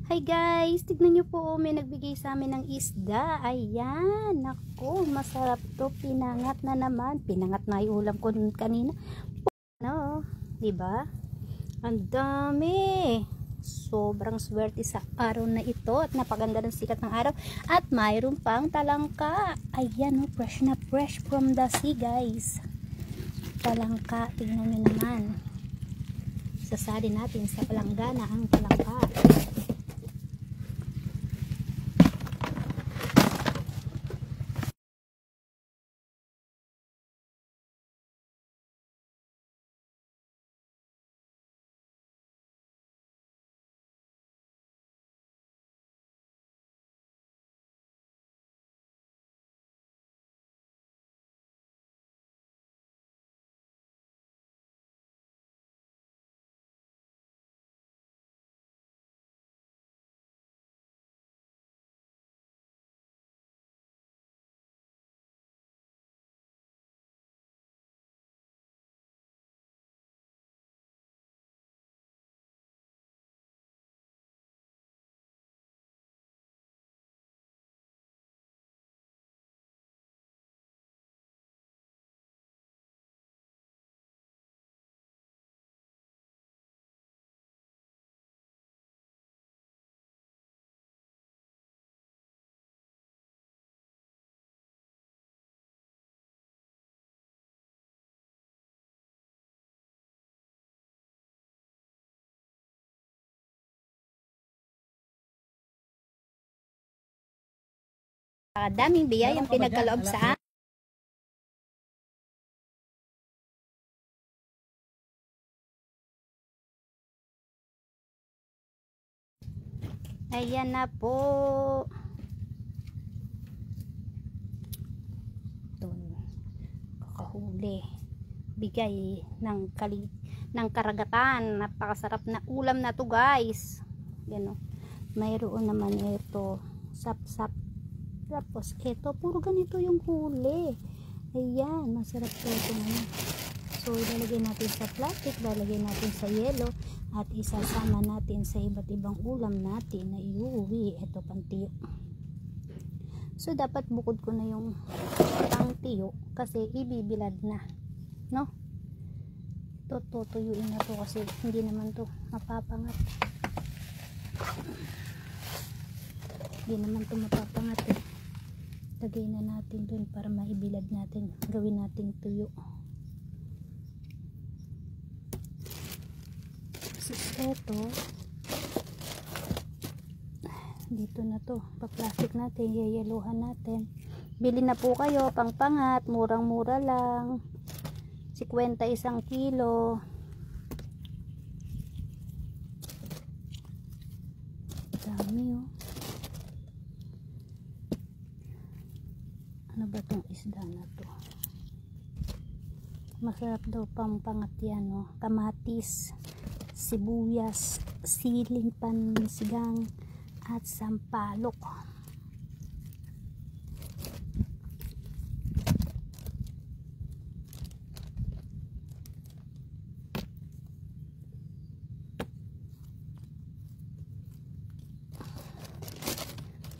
Hi guys, tignan nyo po, may nagbigay sa amin ng isda. Ayan, naku, masarap to. Pinangat na naman. Pinangat na yung ulam ko kanina. Ano, diba? Ang dami. Sobrang swerte sa araw na ito at napaganda ng sikat ng araw. At mayroon pang talangka. Ayan, oh, fresh na fresh from the sea guys. Talangka, tignan nyo naman. Sasali natin sa palanggana ang talangka. Daming biyayang pinagkaloob sa akin. Ayan na po. Doon. Kakahuli. Bigay ng karagatan. Napakasarap na ulam na to guys. Yan o. Mayroon naman ito. Sap-sap. Tapos ito. Puro ganito yung huli. Ayan. Masarap po ito naman. So, ilalagay natin sa plastic, ilalagay natin sa yelo, at isasama natin sa iba't ibang ulam natin na iuwi. Ito pantiyo. So, dapat bukod ko na yung pangtiyo kasi ibibilad na. No? Ito, tutuyuin na to kasi hindi naman to mapapangat. Hindi naman to mapapangat eh. Lagay na natin dun para maibilad natin. Gawin natin tuyo. Ito dito na to, pa-plastic natin, yayaluhan natin. Bili na po kayo, pangpangat, murang-mura lang, 50 isang kilo. Dami oh. Ano ba tong isda na to? Masarap daw pangpangat yan oh. Kamatis, sibuyas, siling pansigang at sampalok.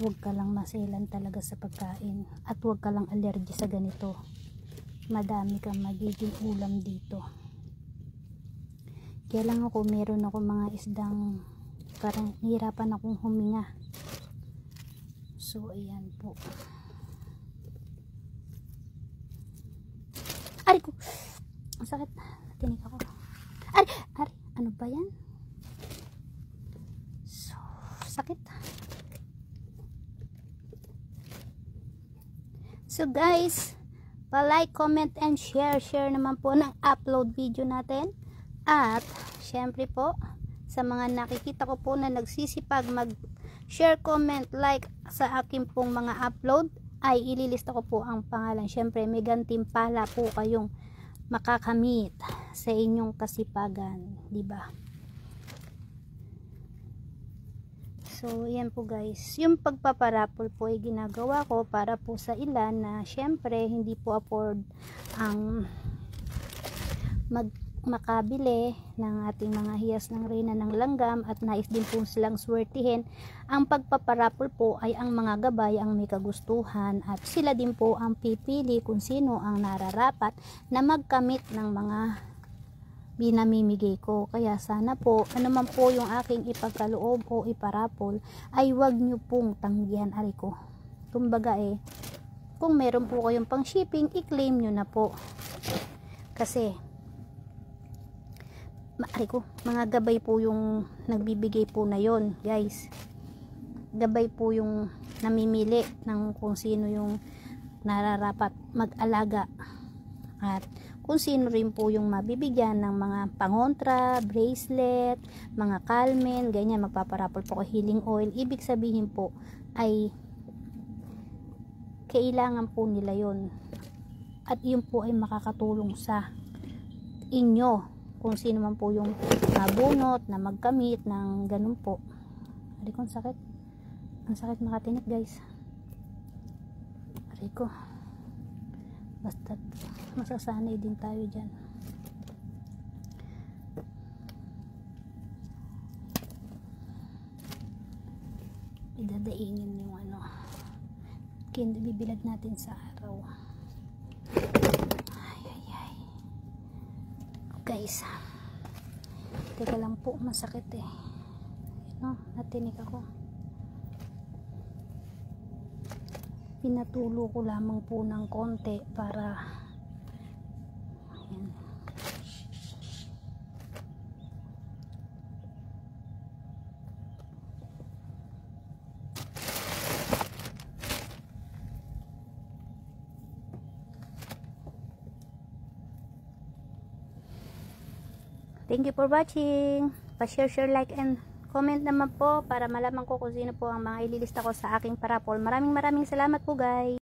Huwag ka lang maselan talaga sa pagkain at huwag ka lang allergy sa ganito. Madami kang magiging ulam dito. Kaya lang ako, meron ako mga isdang parang nahirapan akong huminga. So, ayan po. Ari ko! Ang sakit. Tinig ako. Ari! Ano ba yan? So, sakit. So, guys, pa-like, comment, and share. Share naman po ng upload video natin. At, syempre po, sa mga nakikita ko po na nagsisipag mag-share, comment, like sa akin pong mga upload, ay ililista ko po ang pangalan. Syempre, may gantimpala po kayong makakamit sa inyong kasipagan. Diba? So, yan po guys. Yung pagpaparapol po ay ginagawa ko para po sa ilan na syempre, hindi po afford ang makabili ng ating mga hiyas ng reyna ng langgam at nais din po silang swertihin, ang pagpaparapol po ay ang mga gabay ang may kagustuhan at sila din po ang pipili kung sino ang nararapat na magkamit ng mga binamimigay ko. Kaya sana po, ano man po yung aking ipagkaloob o iparapol, ay wag nyo pong tanggihan, ari ko. Kumbaga kung meron po kayong pang shipping, i-claim nyo na po. Kasi, ari ko, mga gabay po yung nagbibigay po na yon, guys. Gabay po yung namimili ng kung sino yung nararapat mag-alaga. At kung sino rin po yung mabibigyan ng mga pangontra, bracelet, mga calmen, ganyan, magpaparapol po ko healing oil. Ibig sabihin po ay kailangan po nila yon. At yun po ay makakatulong sa inyo kung sino man po yung nabunot na magkamit ng ganun po. Ari ko, ang sakit makatinik, guys. Ari ko, basta masasanay din tayo dyan. Idadaingin yung bibilad natin sa araw. Ay. Guys, teka lang po, masakit natinik ako. Pinatulo ko lamang po ng konti para ayan. Thank you for watching. Pa-share, like, and comment naman po para malaman ko kung sino po ang mga ililista ko sa aking parapol. Maraming salamat po, guys.